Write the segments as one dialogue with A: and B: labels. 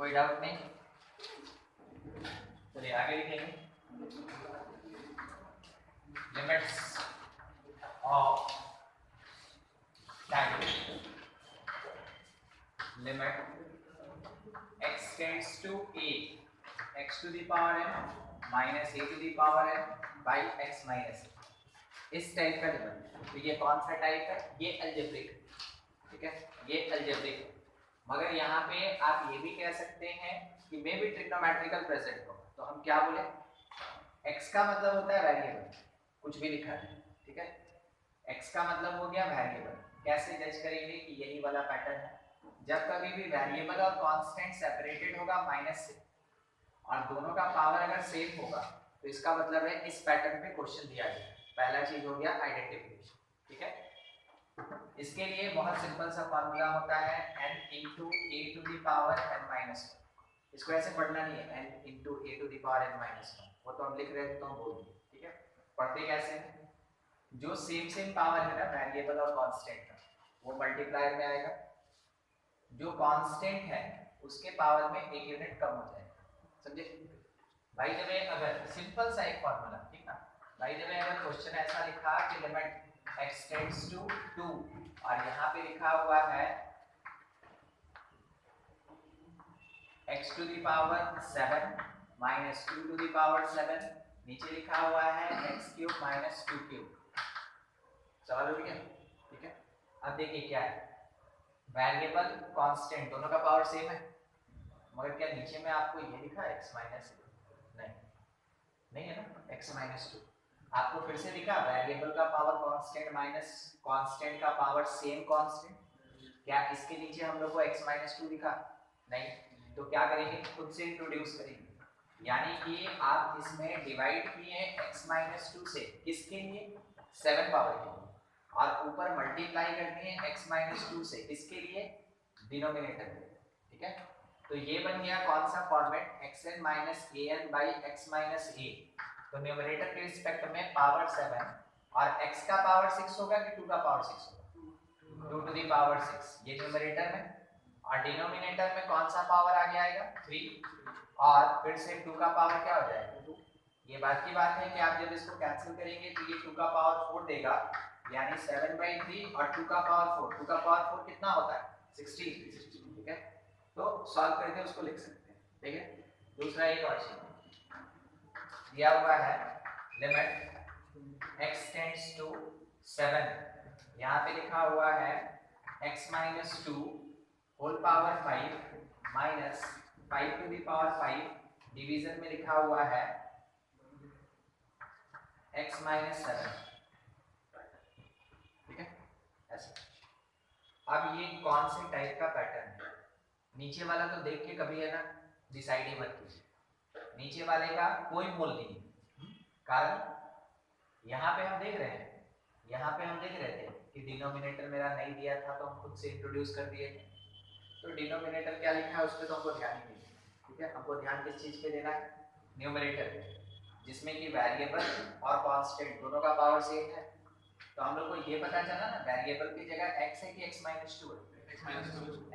A: कोई डाउट नहीं? चलिए आगे लिखेंगे। Limits of time, limit x tends to a, x to the power n minus a to the power n by x minus a, इस type का limit. तो ये कौन सा टाइप है? ये अलजेब्रिक, ठीक है, ये अलजेब्रिक। मगर यहाँ पे आप ये भी कह सकते हैं कि मे भी ट्रिग्नोमेट्रिकल प्रेजेंट हो, तो हम क्या बोले? x का मतलब होता है वेरिएबल, कुछ भी लिखा है, ठीक है, x का मतलब हो गया वेरिएबल। कैसे जज करेंगे कि यही वाला पैटर्न है? जब कभी भी वेरिएबल और कांस्टेंट सेपरेटेड होगा माइनस से और दोनों का पावर अगर सेम होगा तो इसका मतलब है इस पैटर्न पे क्वेश्चन दिया गया। पहला चीज हो गया आइडेंटिफिकेशन, ठीक है। इसके लिए बहुत सिंपल सा फार्मूला होता है n into a to the power n minus one. इसको ऐसे पढ़ना नहीं है n into a to the power n minus one, वो तो हम लिख रहे थे तो हम बोल दिए, ठीक है। पढ़ते कैसे हैं? जो सेम पावर है ना वेरिएबल और कांस्टेंट का, वो मल्टीप्लायर में आएगा। जो कांस्टेंट है उसके पावर में एक यूनिट कम हो जाएगा, समझे भाई? जब अगर सिंपल सा एक फार्मूला, ठीक ना भाई, जब अगर क्वेश्चन ऐसा लिखा कि लिमिट x टेंड्स टू 2 और यहाँ पे लिखा हुआ है x to the power 7 minus 2 to the power 7, नीचे लिखा हुआ है x क्यूब माइनस 2 क्यूब। सवाल हो गया, ठीक है। अब देखिए क्या है, वेरिएबल कांस्टेंट दोनों का पावर सेम है, मगर क्या नीचे में आपको ये लिखा है x माइनस? नहीं है ना, x माइनस 2। आपको फिर से लिखा वेरिएबल का पावर कांस्टेंट माइनस कांस्टेंट का पावर सेम कांस्टेंट। क्या इसके नीचे हम लोग को x माइनस 2 लिखा? नहीं। तो क्या करेंगे? खुद से इंट्रोड्यूस करेंगे, यानी कि आप इसमें डिवाइड किए x माइनस 2 से, किसके लिए? 7 पावर के लिए, और ऊपर मल्टीप्लाई करते हैं x माइनस 2 से, किसके लिए? डिनोमिनेटर के, ठीक है। तो ये बन गया कौन सा format? xn minus an by x minus a। तो न्यूमरेटर के रिस्पेक्ट में पावर 7 और x का पावर 6 होगा कि 2 का पावर 6 होगा? 2 टू द पावर 6, ये न्यूमरेटर में। और डिनोमिनेटर में कौन सा पावर आगे आएगा? 3, और फिर से 2 का पावर क्या हो जाएगा? 2। ये बात की बात है कि आप जब इसको कैंसिल करेंगे तो ये 2 का पावर 4 देगा, यानी 7/3 और 2 का पावर 4, 2 का पावर 4 कितना होता है? 16, ठीक है। तो सॉल्व करके उसको लिख सकते हैं, ठीक है। दूसरा एक और चीज दिया हुआ है, लिमिट x टेंड्स टू 7, यहाँ पे लिखा हुआ है x minus 2 whole power 5 minus 5 to the power 5, division में लिखा हुआ है x माइनस 7, ठीक है, ऐसे। अब ये कौन से टाइप का पैटर्न है? नीचे वाला तो देख के कभी है ना डिसाइड ही मत कीजिए, नीचे वाले का कोई मोल नहीं है। कारण यहाँ पे हम देख रहे हैं, यहाँ पे हम देख रहे थे कि डिनोमिनेटर मेरा नहीं दिया था तो हम खुद से इंट्रोड्यूस कर दिए थे। तो डिनोमिनेटर क्या लिखा है उस पर तो हमको ध्यान ही नहीं, ठीक है। हमको ध्यान किस चीज पे देना है? न्यूमरेटर, जिसमें कि वेरिएबल और कांस्टेंट दोनों का पावर सेम है। तो हम लोग को ये पता चला ना वेरिएबल की जगह x है कि x माइनस 2 है?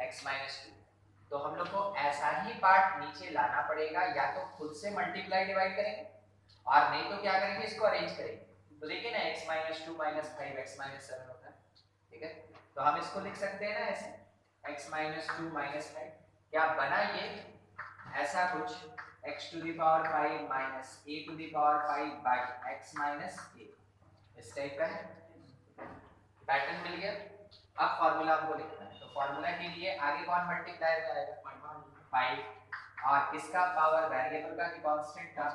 A: x minus 2। तो हम लोग को ऐसा ही पार्ट नीचे लाना पड़ेगा, या तो खुद से मल्टीप्लाई डिवाइड करेंगे और नहीं तो क्या करेंगे? इसको अरेंज करेंगे। तो देखिए ना x minus 2 minus 5 x minus 7 होता है, ठीक है। तो हम इसको लिख सकते हैं ना ऐसे x माइनस 2 माइनस 5, क्या बना ये ऐसा कुछ x to the power 5 minus a to the power 5 by x minus a, इस टाइप का है। पैटर्न मिल गया। अब फॉर्मूला हमको लिखना है, तो फॉर्मूला के लिए आगे कौन मल्टीप्लायर में आएगा? 5, और किसका पावर? वेरिएबल का कि कांस्टेंट का?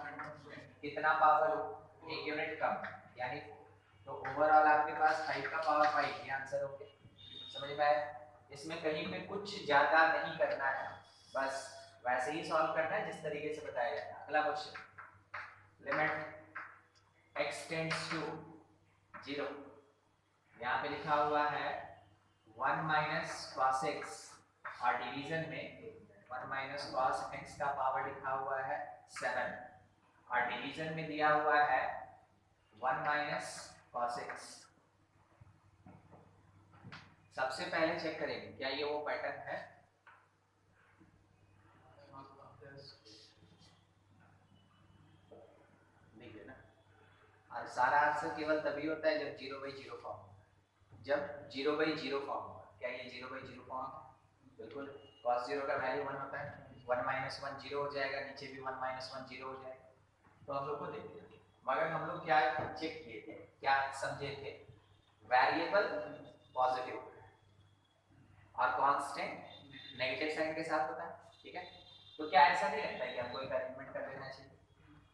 A: कितना पावर? एक यूनिट कम, यानी तो ओवरऑल आपके पास 5 का पावर 5, ये आंसर हो गया। समझ में आया? इसमें कहीं पे कुछ ज्यादा नहीं करना है, बस वैसे ही सॉल्व करना है जिस तरीके से बताया गया है। अगला question, limit x tends to 0, यहाँ पे लिखा हुआ है 1 माइनस कॉस x, और डिवीजन में 1 माइनस कॉस x का पावर लिखा हुआ है 7, और डिवीजन में दिया हुआ है 1 माइनस कॉस x। सबसे पहले चेक करेंगे क्या ये वो पैटर्न है? सारा आंसर केवल तभी होता है जब 0/0 फॉर्म होगा। जब 0/0 फॉर्म होगा। क्या ये 0/0 फॉर्म है? बिल्कुल। cos 0 का वैल्यू 1 होता है। 1 - 1 0 हो जाएगा, नीचे भी 1 - 1 0 हो जाएगा। तो हम लोग को देखिए, मगर हम लोग क्या चेक किए थे, क्या समझे थे, वेरिएबल पॉजिटिव और कांस्टेंट नेगेटिव साइन के साथ होता है। ठीक है, तो क्या ऐसा नहीं लगता है कि हमको एक अरेंजमेंट कर देना चाहिए?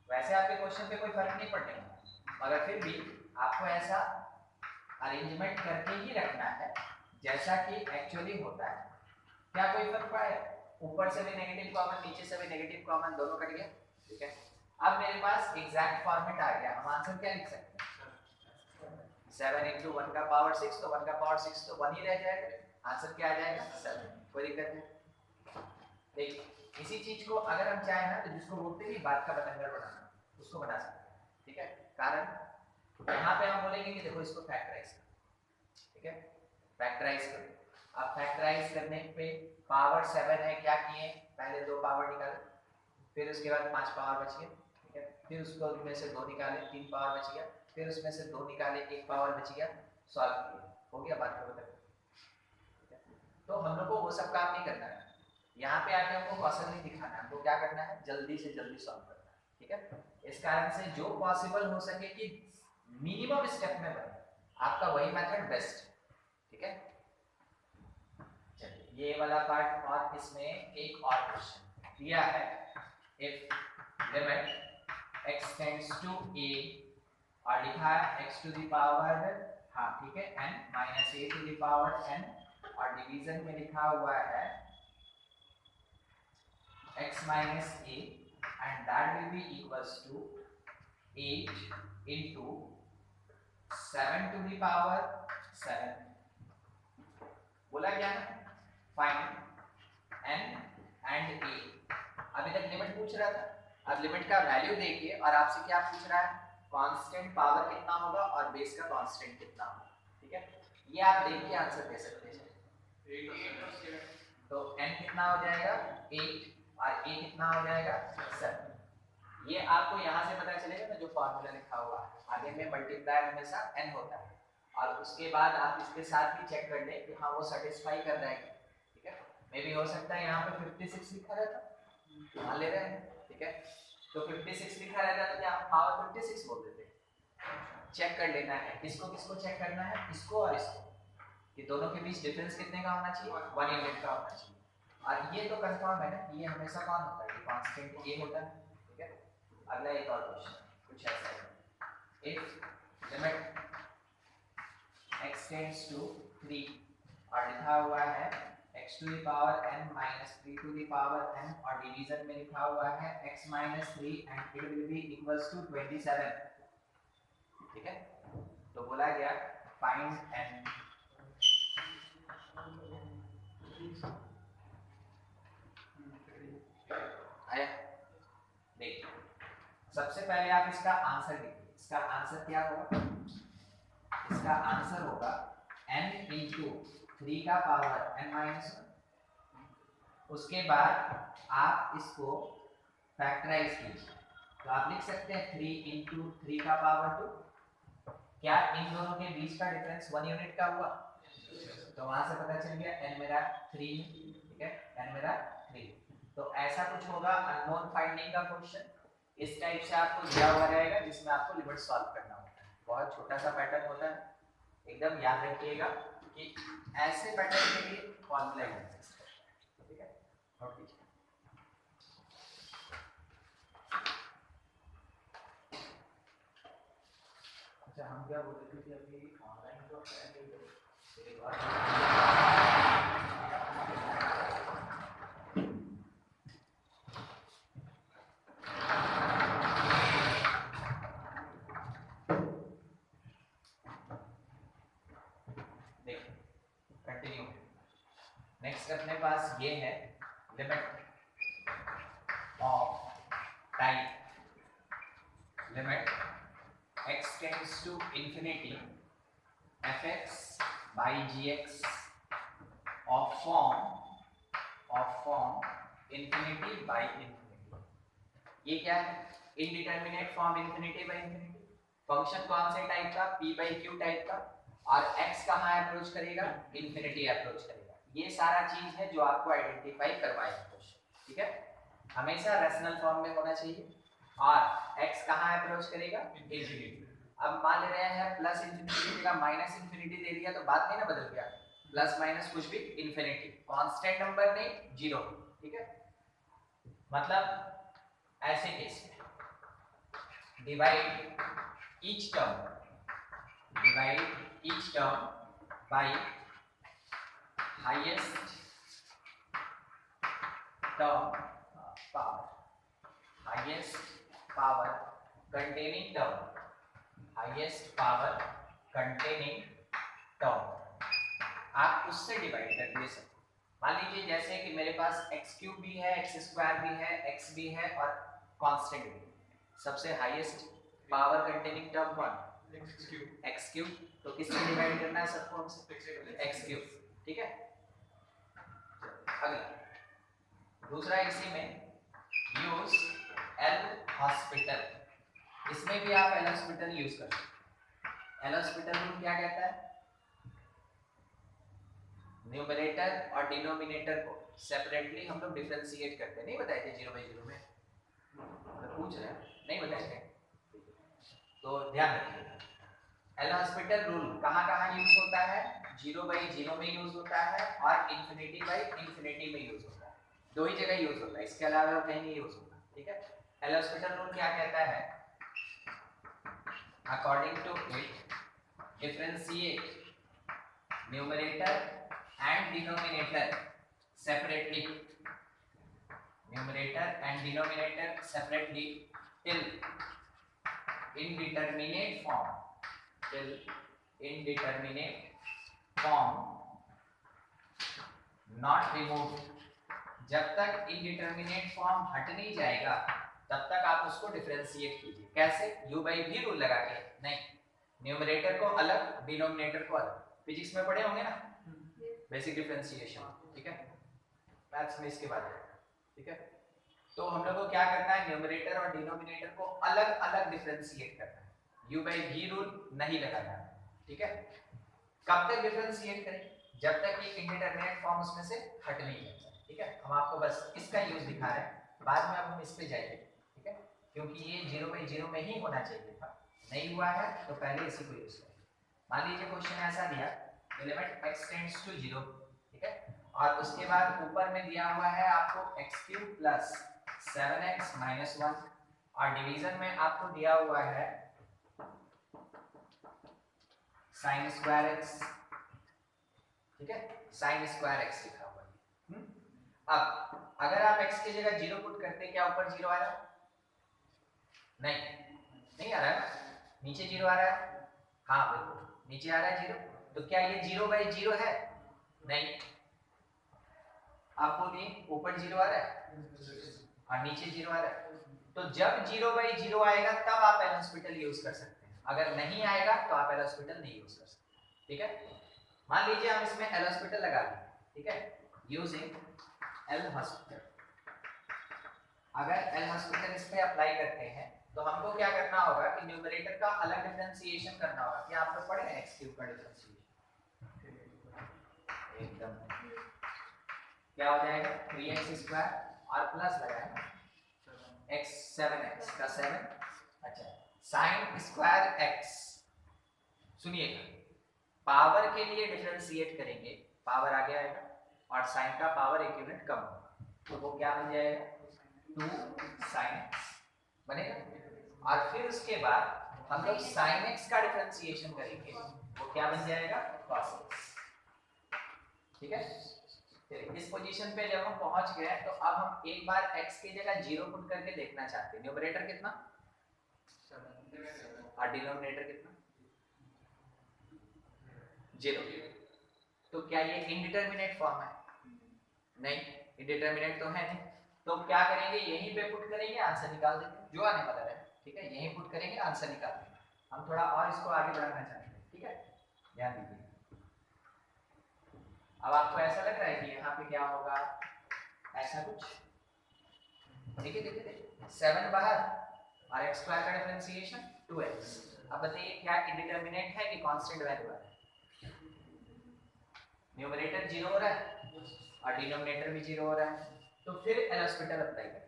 A: वैसे आपके क्वेश्चन पे कोई फर्क नहीं पड़ने वाला, मगर फिर भी आपको ऐसा अरेंजमेंट करके ही रखना है जैसा कि एक्चुअली होता है। क्या कोई फर्क पड़ा है? ऊपर से भी नेगेटिव कॉमन, नीचे से भी नेगेटिव कॉमन, दोनों कट गया। ठीक है, अब मेरे पास एग्जैक्ट फॉर्मेट आ गया। हम आंसर क्या लिख सकते हैं? 7 × 1 का पावर 6, तो 1 का पावर 6 तो 1 ही रह जाएगा। आंसर क्या आ जाएगा? 7। कोई दिक्कत नहीं। देखिए, इसी चीज को अगर हम चाहें ना, तो जिसको बोलते हैं बात का बतंगड़ बनाना, उसको बना सकते हैं। ठीक है, कारण यहाँ पे हम बोलेंगे कि देखो इसको फैक्टराइज करो। ठीक है, फैक्टराइज करो। अब फैक्टराइज करने पे पावर 7 है, क्या किए, पहले 2 पावर निकाले, फिर उसके बाद 5 पावर बच गए। ठीक है, फिर उसको में से 2 निकाले, 3 पावर बच गया, फिर उसमें से 2 निकाले, 1 पावर बच गया, सॉल्व किया, हो गया बात का बतंगड़। तो हम लोग को वो सब काम नहीं करना है। यहाँ पे आके हमको कौशल नहीं दिखाना है, हमको क्या करना है, जल्दी से जल्दी सॉल्व करना है। ठीक है, इस कारण से जो पॉसिबल हो सके कि मिनिमम स्टेप में बने, आपका वही मेथड बेस्ट है। ठीक है, चलिए ये वाला पार्ट, और इसमें एक और क्वेश्चन दिया है, if limit x tends to a, और लिखा है x टू द पावर, हाँ ठीक है, n minus a to the power n, और डिवीजन में लिखा हुआ है x minus a, and that will be equals to 8 into 7 to the power 7. बोला क्या है, फाइंड n and a। अभी तक लिमिट पूछ रहा था, अब लिमिट का वैल्यू देखिए, और आपसे क्या पूछ रहा है, कांस्टेंट पावर कितना होगा और बेस का कांस्टेंट कितना होगा। ठीक है, ये आप देख के आंसर दे सकते हैं। तो n कितना हो जाएगा, 8, और a कितना हो जाएगा, 7। ये आपको यहाँ से पता चलेगा ना, जो फॉर्मूला लिखा हुआ है, आगे में मल्टीप्लाई हमेशा n होता है, और उसके बाद आप इसके साथ भी चेक कर लें कि हाँ वो सेटिस्फाई कर रहा है। ठीक है, मे भी हो सकता है यहाँ पे 56 लिखा रहता, मान ले रहे हैं। ठीक है, तो 56 लिखा रहता तो क्या हम पावर 56 बोल देते। चेक कर लेना है, किसको किसको चेक करना है, इसको और इसको, कि दोनों के बीच डिफरेंस कितने का होना चाहिए, 1 यूनिट का होना चाहिए। और ये तो कंफर्म है ना, ये हमेशा कौन होता है, कांस्टेंट a होता है। ठीक है, अगला एक और क्वेश्चन कुछ ऐसा है, if limit x tends to 3, और लिखा हुआ है x to the power n minus 3 to the power n, और डिवीजन में लिखा हुआ है x minus 3 and it will be equals to 27। ठीक है, तो बोला गया फाइंड n। आया, देखिए सबसे पहले आप इसका आंसर लिखिए। इसका आंसर क्या होगा, इसका आंसर होगा n इंटू 3 का पावर n माइनस 1। उसके बाद आप इसको फैक्टराइज कीजिए, तो आप लिख सकते हैं 3 इंटू 3 का पावर 2। क्या इन दोनों के बीच का डिफरेंस 1 यूनिट का हुआ, तो वहां से पता चल गया n मेरा 3। ठीक है, n मेरा 3। तो ऐसा कुछ होगा अननोन फाइंडिंग का क्वेश्चन, इस टाइप से आपको दिया हुआ रहेगा, जिसमें आपको लिमिट सॉल्व करना होता है। बहुत छोटा सा पैटर्न होता है, एकदम याद रखिएगा कि ऐसे पैटर्न के लिए फॉर्मूला यूज कर सकते हैं। ठीक है, नोट कीजिए। अच्छा, हम क्या बोल रहे थे कि अभी ऑनलाइन जो है कंटिन्यू। नेक्स्ट अपने पास ये है limit of type limit x tends to infinity fx by gx of form infinity by infinity। ये क्या है, indeterminate form infinity by infinity। Function कौन से टाइप का, p बाई क्यू टाइप का, और x कहाँ अप्रोच करेगा, इन्फिनिटी अप्रोच करेगा। ये सारा चीज है जो आपको आइडेंटिफाई करवाएगा क्वेश्चन, ठीक है। हमेशा रैशनल फॉर्म में होना चाहिए। और x कहाँ अप्रोच करेगा, इन्फिनिटी। अब मान ले रहे हैं प्लस इन्फिनिटी की जगह माइनस इन्फिनिटी दे दिया तो बात नहीं ना बदल गया, प्लस माइनस कुछ भी इन्फिनिटी, कांस्टेंट नंबर नहीं, जीरो, ठीक है। मतलब ऐसे केस में divide each term by highest term power, highest power containing term, आप उससे डिवाइड कर दिए सब। मान लीजिए जैसे कि मेरे पास एक्स क्यूब भी है, एक्स स्क्वायर भी है, एक्स भी है और कांस्टेंट भी। सबसे हाईएस्ट पावर कंटेनिंग टर्म कौन, एक्स क्यूब। तो किससे डिवाइड करना है सबको हमसे, एक्स क्यूब, ठीक है। अगला दूसरा इसी में यूज एल हॉस्पिटल, इसमें भी आप एल हॉस्पिटल यूज कर सकते हैं। एल हॉस्पिटल रूल क्या कहता है, न्यूमरेटर और डिनोमिनेटर को सेपरेटली हम लोग डिफरेंशिएट करते हैं, नहीं बताए थे 0 बाई 0 में, तो पूछ रहे हैं नहीं बताए थे, तो ध्यान रखिएगा। एल हॉस्पिटल रूल कहाँ कहाँ यूज होता है, 0 बाई 0 में यूज होता है और इन्फिनिटी बाई इन्फिनिटी में यूज होता है, दो ही जगह यूज होता है, इसके अलावा कहीं नहीं यूज होता, ठीक है। एल हॉस्पिटल रूल क्या कहता है, according to it differentiate numerator and denominator separately, numerator and denominator separately till indeterminate form not removed, जब तक indeterminate form हट नहीं जाएगा तब तक आप उसको डिफरेंशिएट कीजिए। कैसे, u बाई v रूल लगा के, नहीं, न्यूमरेटर को अलग डिनोमिनेटर को अलग, फिजिक्स में पढ़े होंगे ना बेसिक डिफरेंशिएशन, ठीक है, मैथ्स में इसके बाद है, ठीक है। तो हम लोग को क्या करना है, न्यूमरेटर और डिनोमिनेटर को अलग अलग डिफरेंशिएट करना है, u बाई v रूल नहीं लगाना है, ठीक है। कब तक डिफरेंशिएट करें, जब तक ये इंडिटरमिनेट फॉर्म उसमें से हट नहीं जाता, ठीक है। हम आपको बस इसका यूज दिखा रहे हैं, बाद में अब हम इस पे जाएंगे, ठीक है, क्योंकि ये 0 बाई 0 में ही होना चाहिए था, नहीं हुआ है तो पहले इसी को यूज करें। मान लीजिए क्वेश्चन ऐसा दिया, लिमिट x टेंड्स टू 0, ठीक है, और उसके बाद ऊपर में दिया हुआ है आपको x cube plus 7x minus 1 और डिवीजन में आपको दिया हुआ है साइन स्क्वायर x, ठीक है, साइन स्क्वायर x लिखा हुआ है। अब अगर आप x की जगह 0 पुट करते, क्या ऊपर 0 आ रहा है, नहीं आ रहा है, नीचे 0 आ रहा है, हाँ बिल्कुल नीचे आ रहा है 0, तो क्या ये 0 बाई 0 है, नहीं, आप बोलिए ऊपर 0 आ रहा है और नीचे 0 आ रहा है, तो जब 0 बाई 0 आएगा तब आप एल हॉस्पिटल यूज कर सकते हैं, अगर नहीं आएगा तो आप एल हॉस्पिटल नहीं यूज कर सकते, ठीक है। मान लीजिए हम इसमें एल हॉस्पिटल लगा दें, ठीक है, यूजिंग एल हॉस्पिटल। अगर एल हॉस्पिटल इस पे अप्लाई करते हैं तो हमको क्या करना होगा कि न्यूमरेटर का अलग डिफरेंशिएशन करना होगा, कि आप लोग पढ़े हैं x क्यूब का डिफरेंशिएशन, एकदम क्या हो जाएगा 3x स्क्वायर और प्लस लगाएंगे x 7x का 7, अच्छा साइन स्क्वायर x, सुनिएगा पावर के लिए डिफरेंशिएट करेंगे, पावर आगे आएगा और साइन का पावर एक यूनिट कम होगा, तो वो क्या बन जाएगा 2 sin x बनेगा, और फिर उसके बाद हम लोग sin x का डिफरेंशिएशन करेंगे, वो क्या बन जाएगा cos x, ठीक है। इस पोजीशन पे जब हम पहुंच गए तो अब हम एक बार x की जगह 0 पुट करके देखना चाहते हैं, न्यूमरेटर कितना 7 और डिनोमिनेटर कितना 0, तो क्या ये इनडिटरमिनेट फॉर्म है, नहीं, इनडिटरमिनेट तो है नहीं, तो क्या करेंगे यहीं पे पुट करेंगे, आंसर निकाल देंगे जो आने वाला है, ठीक है, यहीं पुट करेंगे आंसर निकाल देंगे। हम थोड़ा और इसको आगे बढ़ाना चाहते हैं, ठीक है, ध्यान दीजिए। अब आपको ऐसा लग रहा है कि यहाँ पे क्या होगा, ऐसा कुछ, देखिए 7 बाहर और x स्क्वायर का डिफरेंशिएशन 2x। अब बताइए क्या इंडिटरमिनेट है कि कांस्टेंट वैल्यू है? न्यूमरेटर 0 हो रहा है और डिनोमिनेटर भी 0 हो रहा है, तो फिर एल हॉस्पिटल अप्लाई करें।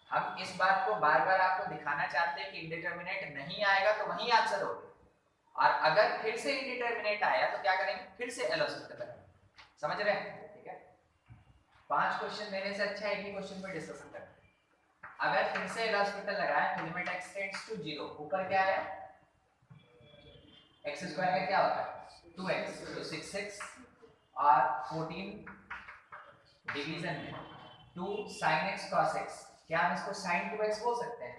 A: हम इस बात को बार बार आपको दिखाना चाहते हैं कि इंडिटरमिनेट नहीं आएगा तो वही आंसर होगा, और अगर फिर से इंडिटरमिनेट आया तो क्या करेंगे, फिर से एल हॉस्पिटल लगाएंगे। समझ रहे हैं? ठीक है, 5 क्वेश्चन देने से अच्छा एक ही क्वेश्चन पे डिस्कशन करते हैं। अगर फिर से एल हॉस्पिटल लगाया तो लिमिट x टेंड्स टू 0, ऊपर क्या आया, x स्क्वायर का क्या होता है 2x, तो 6x और 14 डिवीजन में 2 sin x cos x, क्या हम इसको sin 2x बोल सकते हैं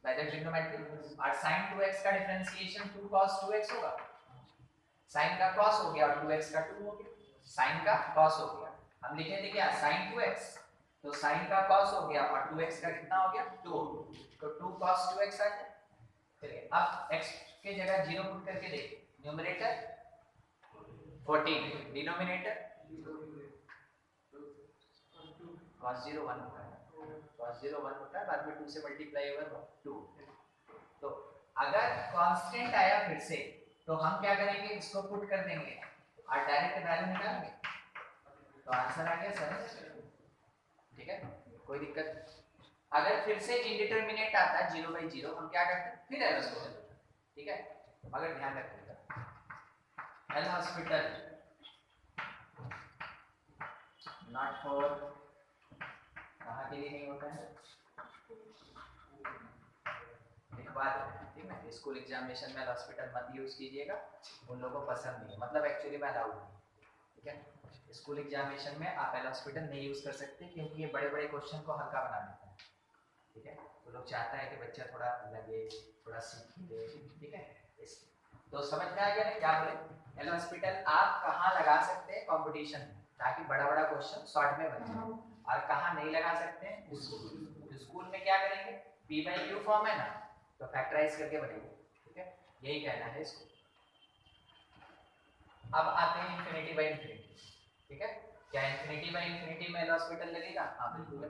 A: बाय द ट्रिग्नोमेट्री, और sin 2x का डिफरेंशिएशन 2 cos 2x होगा, sin का cos हो गया और 2x का 2 हो गया, sin का cos हो गया, हम लिखे थे क्या sin 2x, तो sin का cos हो गया और 2x का कितना हो गया 2, तो 2 cos 2x आ गया। चलिए अब x के जगह 0 पुट करके देखिए, न्यूमरेटर 14, डिनोमिनेटर cos 0 1 होता है, cos 0 1 होता है, बाद में 2 से मल्टीप्लाई होगा 2। तो अगर कांस्टेंट आया फिर से तो हम क्या करेंगे, इसको पुट कर देंगे और डायरेक्ट वैल्यू निकालेंगे, तो आंसर आ गया सर। ठीक है, कोई दिक्कत? अगर फिर से इंडिटरमिनेट आता है 0/0, हम क्या करते हैं, फिर एल हॉस्पिटल। ठीक है, मगर ध्यान रखिएगा एल हॉस्पिटल नॉट फॉर कहाँ के लिए नहीं होता है, लिखवा देते हैं। ठीक है, स्कूल एग्जामिनेशन में हॉस्पिटल मत यूज कीजिएगा, उन लोगों को पसंद नहीं है, मतलब एक्चुअली में अलाउड नहीं। ठीक है, स्कूल एग्जामिनेशन में आप एल हॉस्पिटल नहीं यूज कर सकते क्योंकि ये बड़े बड़े क्वेश्चन को हल्का बना देता है। ठीक है, तो लोग चाहता है कि बच्चा थोड़ा लगे, थोड़ा सीखे। ठीक है, तो समझ में आ गया ना क्या बोले, एल हॉस्पिटल आप कहाँ लगा सकते हैं कंपटीशन में, ताकि बड़ा बड़ा क्वेश्चन शॉर्ट में बन जाए, और कहाँ नहीं लगा सकते हैं स्कूल में क्या करेंगे, p बाई क्यू फॉर्म है ना, तो फैक्टराइज करके बनेंगे। ठीक है, यही कहना है इसको। अब आते हैं इंफिनिटी बाई इंफिनिटी। ठीक है, क्या इंफिनिटी बाई इंफिनिटी में एल हॉस्पिटल लगेगा? हाँ बिल्कुल।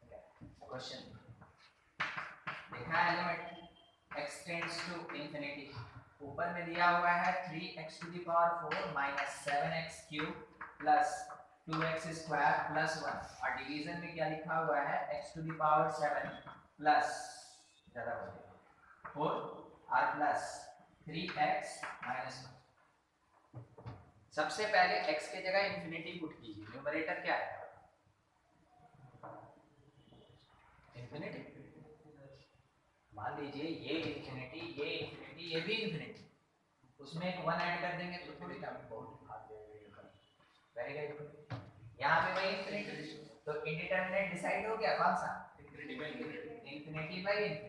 A: ठीक है, क्वेश्चन देखा है, limit x tends to infinity, ऊपर में दिया हुआ है 3x to the power 4 minus 7x cube plus 2x square plus 1, और डिवीजन में क्या लिखा हुआ है x to the power 7 plus ज्यादा हो जाएगा 4 और प्लस 3x माइनस 1। सबसे पहले x के जगह इंफिनिटी पुट कीजिए, न्यूमरेटर क्या है इंफिनिटी, मान लीजिए ये इंफिनिटी, ये इंफिनिटी, ये भी इंफिनिटी, उसमें एक 1 ऐड कर देंगे तो थोड़ी कम वेरी गुड। यहाँ पे वही इंफिनिटी, तो इंडिटरमिनेट डिसाइड हो गया कौन सा, इंफिनिटी बाई इंफिनिटी।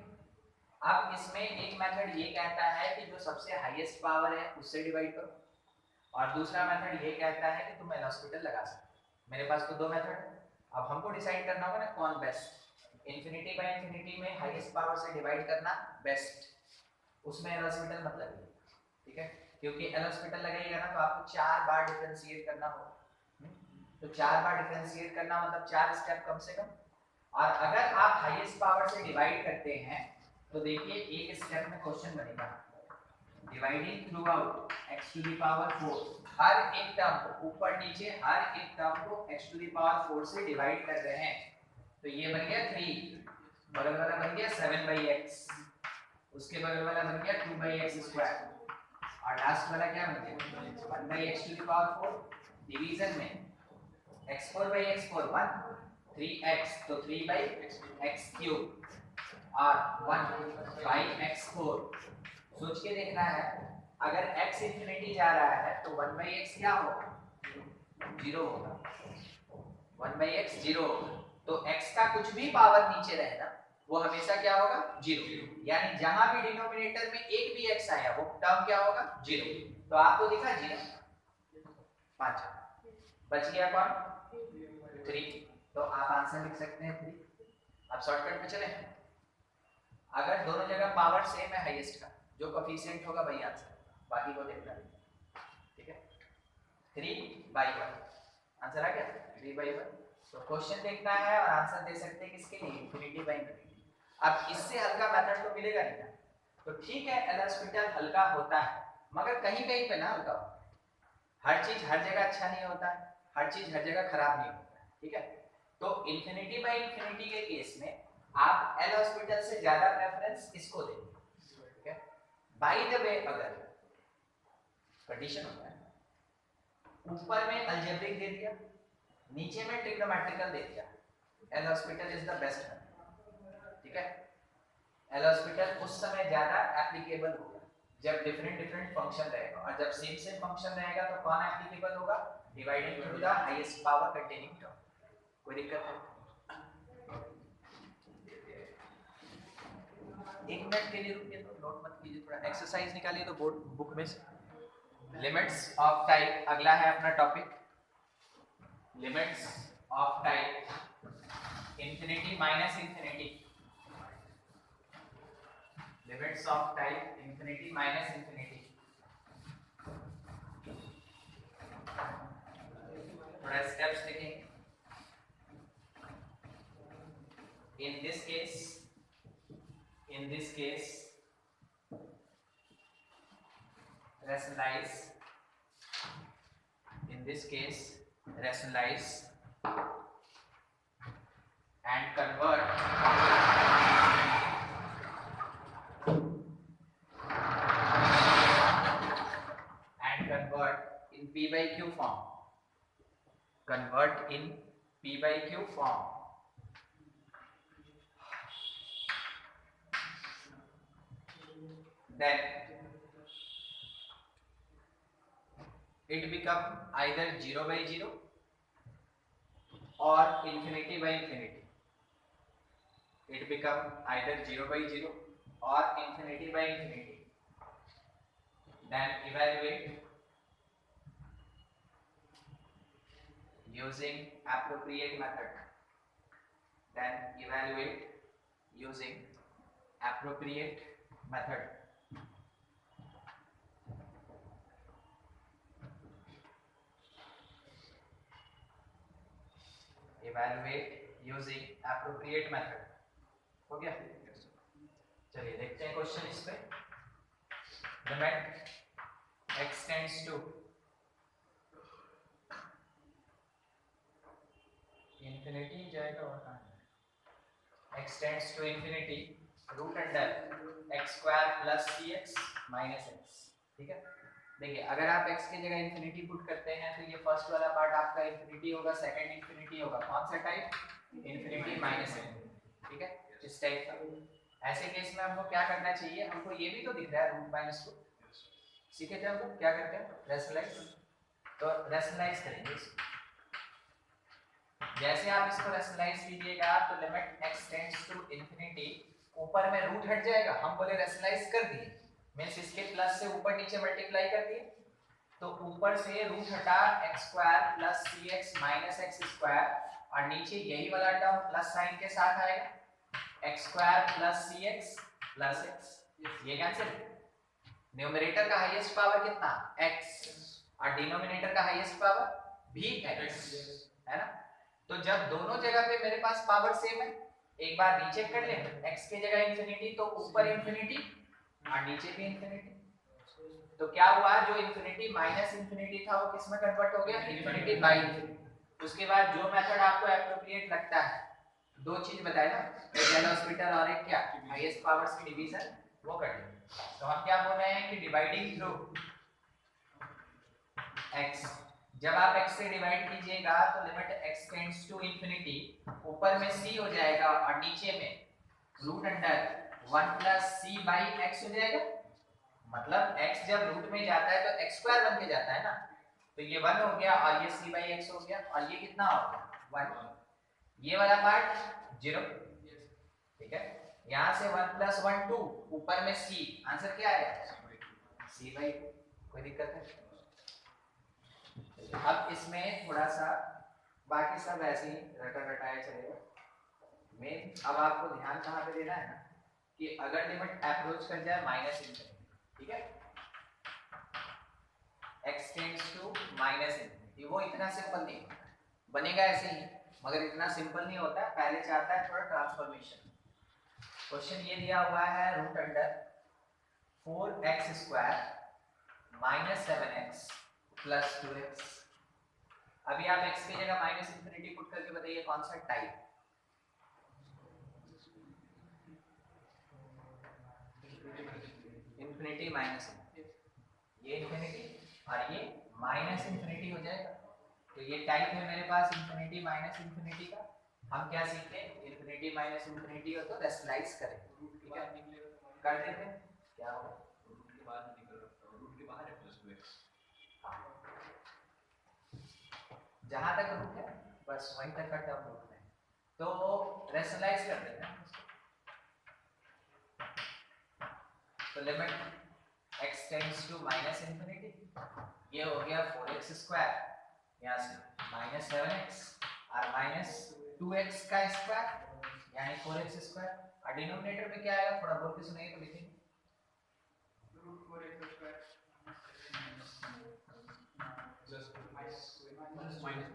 A: अब इसमें एक मेथड ये कहता है कि जो सबसे हाईएस्ट पावर है उससे डिवाइड करो, और दूसरा मेथड ये कहता है कि तुम एल हॉस्पिटल लगा सकते हो। मेरे पास तो दो मेथड है, अब हमको डिसाइड करना होगा ना कौन बेस्ट, इंफिनिटी बाई इंफिनिटी में हाईएस्ट पावर से डिवाइड करना बेस्ट, उसमें एल हॉस्पिटल मत लगाइए। ठीक है, क्योंकि एल हॉस्पिटल लगाइएगा ना तो आपको 4 बार डिफरेंशिएट करना होगा, तो 4 बार डिफरेंशिएट करना मतलब 4 स्टेप कम से कम, और अगर आप हाईएस्ट पावर से डिवाइड करते हैं तो देखिए एक स्टेप में क्वेश्चन बनेगा, dividing through out x to the power 4, हर एक टर्म को ऊपर नीचे हर एक टर्म को x टू द पावर 4 से डिवाइड कर रहे हैं, तो ये बन गया 3, बगल वाला बन गया 7/x, उसके बगल वाला बन गया 2/x स्क्वायर, और लास्ट वाला क्या बन गया 1/x to the power 4, division में x4/x4 1, 3x तो 3/x क्यूब और 1/x4। सोच के देखना है, अगर x इंफिनिटी जा रहा है तो 1/x क्या होगा 0 होगा, 1/x 0 होगा, तो x का कुछ भी पावर नीचे रहे ना वो हमेशा क्या होगा 0, यानी जहां भी डिनोमिनेटर में एक भी x आया वो टर्म क्या होगा 0, तो आपको दिखा 0 5 बच गया कौन 3, तो आप आंसर लिख सकते हैं 3। अब शॉर्टकट में चले, अगर दोनों जगह पावर सेम है हाईएस्ट का, जो कोफिशिएंट होगा वही आंसर, बाकी को देखना है। ठीक है, 3/1 आंसर आ गया 3/1। तो क्वेश्चन देखना है और आंसर दे सकते हैं किसके लिए, इंफिनिटी बाई इंफिनिटी। अब इससे हल्का मेथड तो मिलेगा नहीं ना, तो ठीक है एल हॉस्पिटल हल्का होता है, मगर कहीं कहीं पे ना हल्का होता है। हर चीज हर जगह अच्छा नहीं होता है, हर चीज हर जगह खराब नहीं होता है, ठीक है। तो इंफिनिटी बाई इंफिनिटी के केस में आप एल हॉस्पिटल से ज्यादा प्रेफरेंस इसको देंगे, ठीक है। बाय द वे अगर कंडीशन होता है ऊपर में अलजेब्रिक दे दिया, नीचे में ट्रिग्नोमेट्रिकल दे दिया, L hospital is the best, ठीक है। एल हॉस्पिटल उस समय ज्यादा एप्लीकेबल होगा जब डिफरेंट डिफरेंट फंक्शन रहेगा, और जब सेम सेम फंक्शन रहेगा तो कौन एप्लीकेबल होगा, dividing through the highest power containing term. कोई दिक्कत है? एक मिनट के लिए रुकिए, तो नोट मत कीजिए, थोड़ा एक्सरसाइज निकालिए तो बोर्ड बुक में से। लिमिट्स ऑफ टाइप अगला है अपना topic, limits of type infinity minus infinity, limits of type infinity minus infinity. थोड़ा स्टेप्स देखेंगे। In this case, rationalize. In this case, rationalize and convert in P by Q form. Convert in P by Q form. Then it become either 0 by 0 or infinity by infinity. It become either 0 by 0 or infinity by infinity. Then evaluate using appropriate method. Then evaluate using appropriate method. Evaluate using appropriate method. हो गया? चलिए देखते हैं question इस पे। Limit x tends to infinity जाएगा और कहाँ x tends to infinity root under x square plus cx minus x, ठीक है। देखिए अगर आप x की जगह इंफिनिटी पुट करते हैं तो ये फर्स्ट वाला पार्ट आपका इंफिनिटी होगा, सेकंड इंफिनिटी होगा, कौन सा टाइप, इंफिनिटी माइनस इंफिनिटी, ठीक है, इस टाइप का। ऐसे केस में हमको क्या करना चाहिए, हमको ये भी तो दिख रहा है रूट माइनस टू, सीखे थे हम लोग क्या करते हैं, रेशनलाइज। तो रेशनलाइज करेंगे इसको, जैसे आप इसको रेशनलाइज कीजिएगा तो limit x tends to infinity, ऊपर में रूट हट जाएगा, हम बोले रेशनलाइज कर दिए मींस इसके प्लस से ऊपर नीचे मल्टीप्लाई कर दिए, तो ऊपर से रूट हटा x square plus cx minus x square, और नीचे यही वाला टर्म प्लस साइन के साथ आएगा, x square plus cx plus x, ये कैंसिल। न्यूमरेटर का हाईएस्ट पावर कितना, x, और डिनोमिनेटर का हाईएस्ट पावर भी x, है ना। तो जब दोनों जगह पे मेरे पास पावर सेम है, एक बार रीचेक कर ले, x की जगह इंफिनिटी तो ऊपर इंफिनिटी और नीचे भी इंफिनिटी, तो क्या हुआ, जो इंफिनिटी माइनस इंफिनिटी था वो किस में कन्वर्ट हो गया, इंफिनिटी बाय इंफिनिटी। उसके बाद जो मेथड आपको एप्रोप्रिएट लगता है, दो चीज बताए ना, एक एल हॉस्पिटल और एक क्या, हाईएस्ट पावर्स की डिवीजन, वो कर लेंगे। तो हम क्या बोल रहे हैं कि डिवाइडिंग थ्रू x, जब आप x से डिवाइड कीजिएगा तो limit x tends to infinity, ऊपर में c हो जाएगा और नीचे में root under 1 plus c by x हो जाएगा, मतलब x जब रूट में जाता है तो x स्क्वायर बन के जाता है ना, तो ये 1 हो गया और ये c बाई x हो गया, और ये कितना हो गया 1, ये वाला पार्ट 0, ठीक है। यहाँ से 1 प्लस 1 2, ऊपर में c, आंसर क्या आएगा c बाई 2, कोई दिक्कत है। अब इसमें थोड़ा सा बाकी सब ऐसे ही रटा रटाया चलेगा, मेन अब आपको ध्यान कहाँ पे देना है ना, कि अगर लिमिट अप्रोच कर जाए माइनस इंफिनिटी, ठीक है, x tends to minus infinity, वो इतना सिंपल नहीं होता है, बनेगा ऐसे ही मगर इतना सिंपल नहीं होता है, पहले चाहता है थोड़ा ट्रांसफॉर्मेशन। क्वेश्चन ये दिया हुआ है root under 4x² minus 7x plus 2x। अभी आप x की जगह माइनस इंफिनिटी पुट करके बताइए कौन सा टाइप। इंफिनिटी माइनस ये इंफिनिटी और ये माइनस इंफिनिटी हो जाएगा। तो ये टाइप है मेरे पास इंफिनिटी माइनस इंफिनिटी का। हम क्या सीखते हैं, इंफिनिटी माइनस इंफिनिटी हो तो रेशनलाइज करें, ठीक है, कर देते हैं। क्या होगा, रूट के बाहर निकल रहा है, रूट के बाहर है प्लस 2x, जहां तक रूट है बस वहीं तक का टर्म रूट में, तो रेशनलाइज कर देते हैं। तो limit x tends to minus infinity, ये हो गया 4x², यहाँ से माइनस 7x और माइनस 2x का स्क्वायर यानी 4x²। और डिनोमिनेटर में क्या आएगा, थोड़ा बोल के सुनाइए तो लिखेंगे। रूट 4x²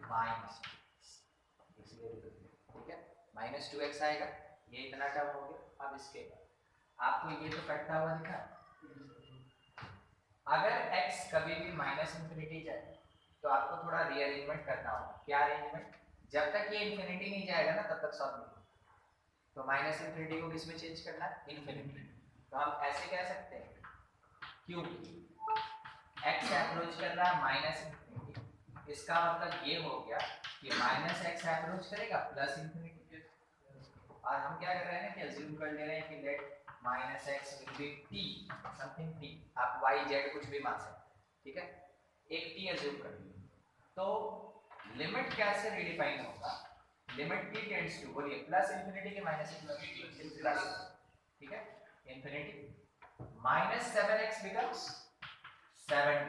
A: माइनस, ठीक है, माइनस 2x आएगा, ये इतना टर्म हो गया। अब इसके बाद आपको ये तो कटता हुआ दिखा। अगर x कभी भी माइनस इंफिनिटी जाए तो आपको थोड़ा रीअरेंजमेंट करना होगा। क्या अरेंजमेंट, जब तक ये इंफिनिटी नहीं जाएगा ना तब तक सॉल्व नहीं होगा। तो माइनस इंफिनिटी को किस में चेंज करना है, इंफिनिटी। तो हम ऐसे कह सकते हैं क्योंकि x अप्रोच कर रहा है माइनस इंफिनिटी, इसका मतलब ये हो गया कि माइनस x अप्रोच करेगा प्लस इंफिनिटी। और हम क्या कर रहे हैं कि अज्यूम कर ले रहे हैं कि let minus x will be t something t, आप y z कुछ भी मान सकते हैं, ठीक है, एक t अज्यूम कर लीजिए। तो लिमिट कैसे रिडिफाइन होगा, लिमिट t टेंड्स टू, बोलिए प्लस इंफिनिटी के माइनस प्लस, ठीक है, infinity minus 7x becomes 7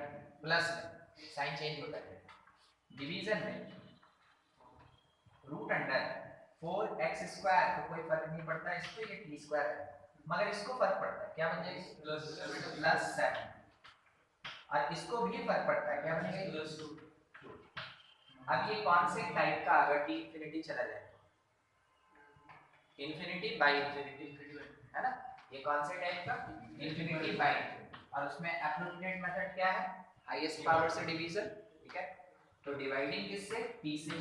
A: plus में साइन चेंज होता है। डिवीजन में रूट अंडर 4x² तो कोई फर्क नहीं पड़ता है, इसको ये t² है, मगर इसको फर्क पड़ता है, क्या बन जाएगा प्लस 7, और इसको भी फर्क पड़ता है, क्या बनेगा प्लस 2। अब ये कौन से टाइप का, अगर t इंफिनिटी चला जाए इंफिनिटी बाय इंफिनिटी है ना, ये कौन से टाइप का, इंफिनिटी बाय, और उसमें एप्रोप्रिएट मेथड क्या है, हाईएस्ट पावर से डिवीजन, ठीक है। तो डिवाइडिंग किससे, t से,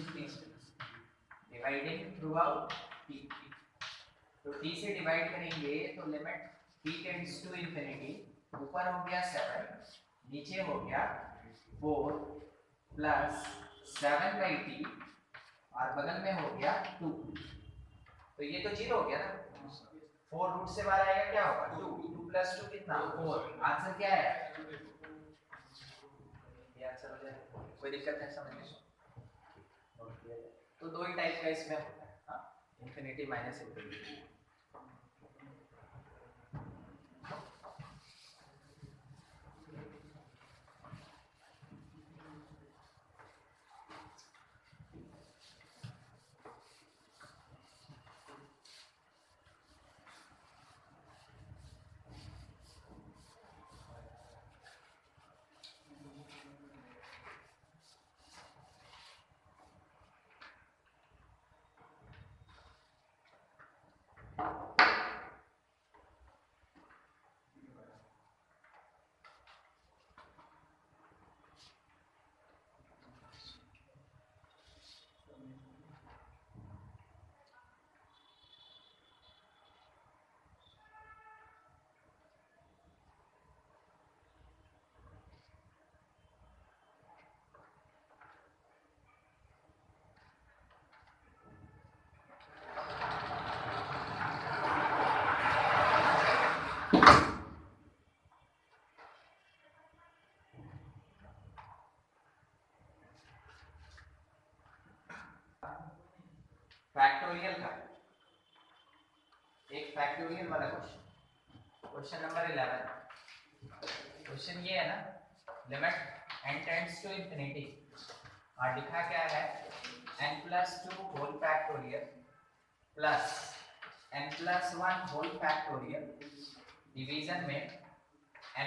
A: डिवाइडिंग थ्रू आउट t, तो t से डिवाइड करेंगे तो limit t tends to infinity, ऊपर हो गया 7, नीचे हो गया 4 प्लस 7/t और बगल में हो गया 2। तो ये तो 0 हो गया ना, 4 रूट से बाहर आएगा क्या होगा 2, 2 प्लस 2 कितना 4, आंसर क्या है, ये आंसर हो जाएगा। कोई दिक्कत है समझने में, तो दो ही टाइप का इसमें होता है, हाँ, इंफिनिटी माइनस इंफिनिटी। फैक्टोरियल का एक फैक्टोरियल वाला क्वेश्चन, क्वेश्चन नंबर 11। क्वेश्चन ये है ना, limit n tends to infinity और लिखा क्या है n+2 whole factorial plus n+1 whole factorial, division में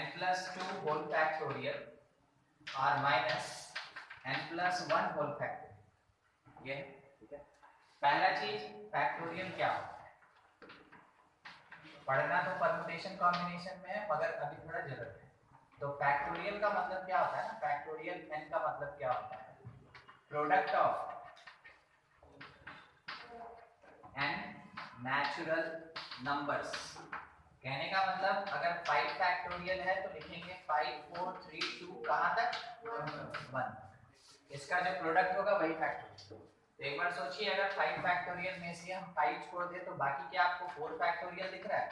A: n+2 होल फैक्टोरियल और माइनस n+1 होल फैक्टोरियल, ये ठीक है। पहला चीज फैक्टोरियल क्या होता है, पढ़ना तो परमुटेशन कॉम्बिनेशन में है, मगर अभी थोड़ा जरूरत है। तो फैक्टोरियल का मतलब क्या होता है ना, फैक्टोरियल n का मतलब क्या होता है, product of n natural numbers. कहने का मतलब अगर 5 फैक्टोरियल है तो लिखेंगे 5 4 3 2 कहां तक 1। इसका जो प्रोडक्ट होगा वही फैक्टोरियल। तो एक बार सोचिए, अगर 5 फैक्टोरियल में से हम 5 छोड़ दे तो बाकी क्या आपको 4 फैक्टोरियल दिख रहा है?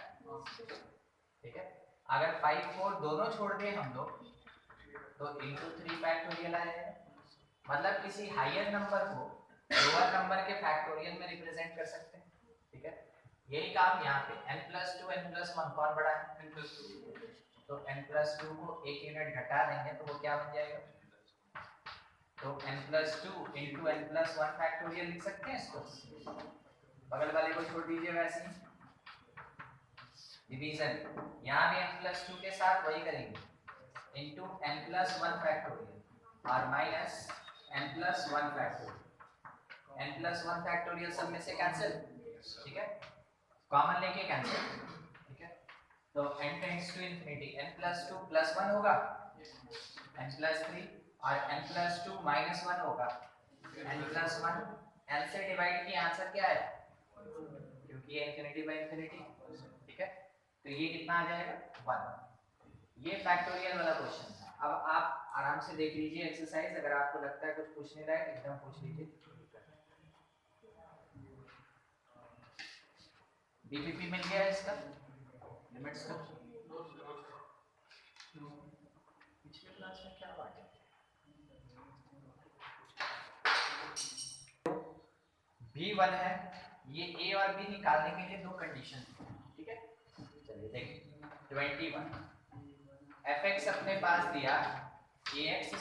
A: ठीक है, अगर 5 4 दोनों छोड़ दे हम लोग तो इंटू 3 फैक्टोरियल आ जाएगा। मतलब किसी हायर नंबर को लोअर नंबर के फैक्टोरियल में रिप्रेजेंट कर सकते हैं। ठीक है, यही काम यहाँ पे n+2 n+1 कौन बड़ा है? n+2। तो n+2 को एक यूनिट घटा देंगे तो वो क्या बन जाएगा? तो n+2 इंटू n+1 फैक्टोरियल लिख सकते हैं इसको। बगल वाले को छोड़ दीजिए वैसे ही, डिवीजन यहाँ भी n+2 के साथ वही करेंगे इंटू n+1 फैक्टोरियल और minus n+1 factorial. n+1 factorial सब में से कैंसिल, ठीक है, कॉमन लेके कैंसिल। ठीक है, तो n tends to infinity, n+2 +1 होगा n+3 और n+2 -1 होगा n+1। n से डिवाइड किया आंसर क्या आया, क्योंकि ये इंफिनिटी बाय इंफिनिटी। ठीक है, तो ये कितना आ जाएगा 1। ये फैक्टोरियल वाला क्वेश्चन था। अब आप आराम से देख लीजिए एक्सरसाइज, अगर आपको लगता है कुछ पूछने लायक एकदम पूछ लीजिए। बीपीपी मिल गया इसका लिमिट्स का। पिछले क्लास में क्या बात है, B1 है, ये A और B निकालने के लिए दो कंडीशन। ठीक है, चलिए देखिए 21 fx अपने पास दिया ax²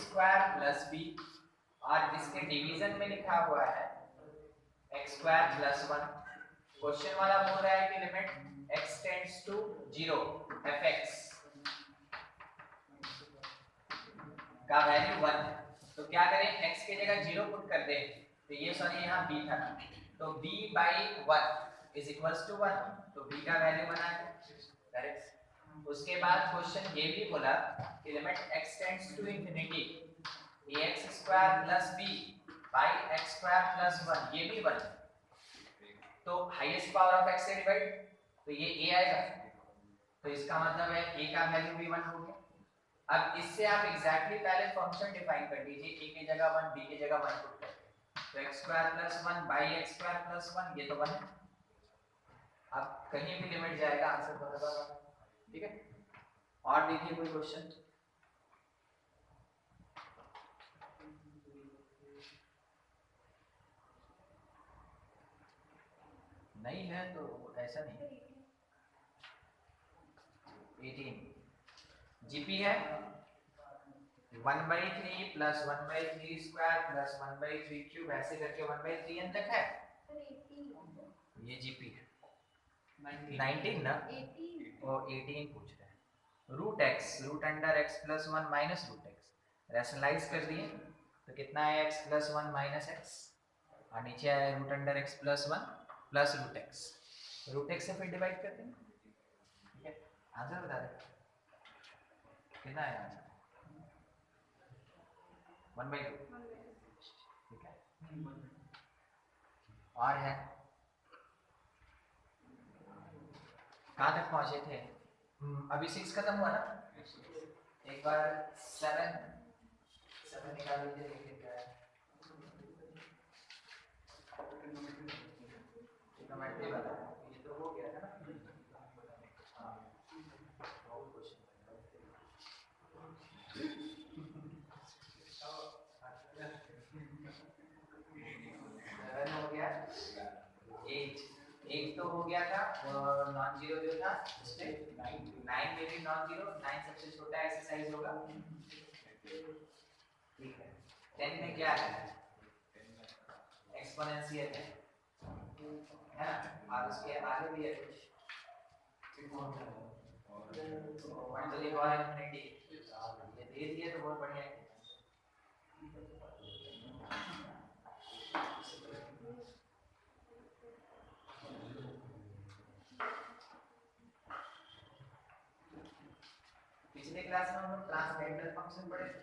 A: + b और इसके डिवीजन में लिखा हुआ है x² + 1। क्वेश्चन वाला बोल रहा है कि limit x tends to 0 fx का वैल्यू 1 है। तो क्या करें, x की जगह 0 पुट कर दें, तो ये सॉरी यहाँ b था, तो b/1 इज इक्वल्स टू 1, तो b का वैल्यू बना है करेक्ट। उसके बाद क्वेश्चन ये भी बोला कि limit x tends to infinity ax² + b x² + 1, ये भी 1, तो हाईएस्ट पावर ऑफ x से डिवाइड, तो ये a आएगा, तो इसका मतलब है a का वैल्यू भी 1 हो गया। अब इससे आप एग्जैक्टली पहले फंक्शन डिफाइन कर लीजिए, a की जगह 1 b की जगह 1 पुट करके, तो x² + 1 x² + 1, ये तो 1 है। अब कहीं भी लिमिट जाएगा आंसर बराबर होगा। ठीक है, और देखिए कोई क्वेश्चन। नहीं है तो ऐसा नहीं। 18 जीपी है 1/3 + 1/3² + 1/3³ ऐसे करके 1/3n तक है। ये जीपी है 19 ना, वो 18 पूछ रहे हैं। √x √x + 1 -√x रैशनलाइज कर दिए तो कितना है x + 1 - x और नीचे आया √x + 1 + √x, √x से फिर डिवाइड कर देंगे। ठीक है, आंसर बता दे कितना है आंसर 1/2। ठीक है, और है कहाँ तक पहुंचे थे? अभी 6 खत्म हुआ ना, एक बार 7 निकाल लीजिए, देखिए क्या है। ट्रिग्नोमेट्री वाला ये तो हो गया था ना। हाँ, बहुत क्वेश्चन हो गया। 8 तो हो गया था, नॉन जीरो जो था उसमें 9 में भी नॉन जीरो, 9 सबसे छोटा एक्सरसाइज होगा। ठीक है, 10 में क्या है, एक्सपोनेंशियल है ना, और उसके आगे भी है कुछ क्वांटली और इन्फिनिटी, ये दे दिए तो बहुत बढ़िया है। पिछले क्लास में हम लोग ट्रांसडेंटल फंक्शन पढ़े थे।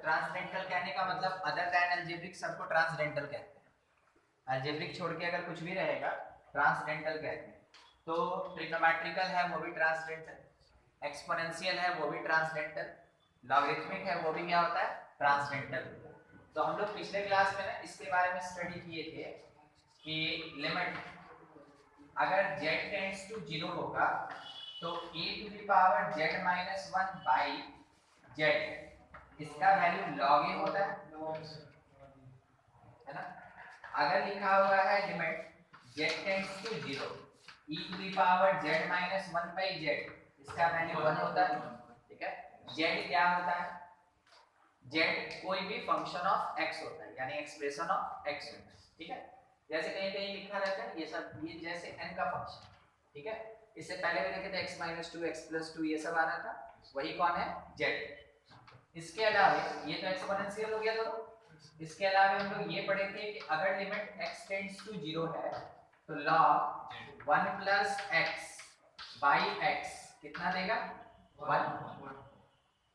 A: ट्रांसडेंटल कहने का मतलब अदर देन अलजेब्रिक सबको ट्रांसडेंटल कहते हैं। अलजेब्रिक छोड़ के अगर कुछ भी रहेगा ट्रांसडेंटल कहते हैं। तो ट्रिग्नोमेट्रिकल है वो भी ट्रांसडेंटल, एक्सपोनेंशियल है वो भी ट्रांसडेंटल, लॉगरिथमिक है वो भी क्या होता है ट्रांसडेंटल। तो हम लोग पिछले क्लास में ना इसके बारे में स्टडी किए थे कि लिमिट अगर z टेंड्स टू 0 होगा तो a to the power z minus 1 by z, इसका वैल्यू log a होता है ना। अगर लिखा हुआ है limit z tends to 0 e to the power z minus 1 by z, इसका वैल्यू 1 होता है। ठीक है, z क्या होता है, z कोई भी फंक्शन ऑफ x होता है, यानी एक्सप्रेशन ऑफ x होता है। ठीक है, जैसे कहीं कहीं लिखा रहता है ये सब, ये जैसे n का फंक्शन। ठीक है, इससे पहले भी देखे थे x माइनस 2 x प्लस 2 ये सब आना था, वही कौन है z। इसके अलावा ये तो एक्सपोनेंशियल हो गया दोनों। इसके अलावा हम लोग ये पढ़े थे कि अगर लिमिट x टेंड्स टू 0 है तो log 1 plus x by x कितना देगा 1।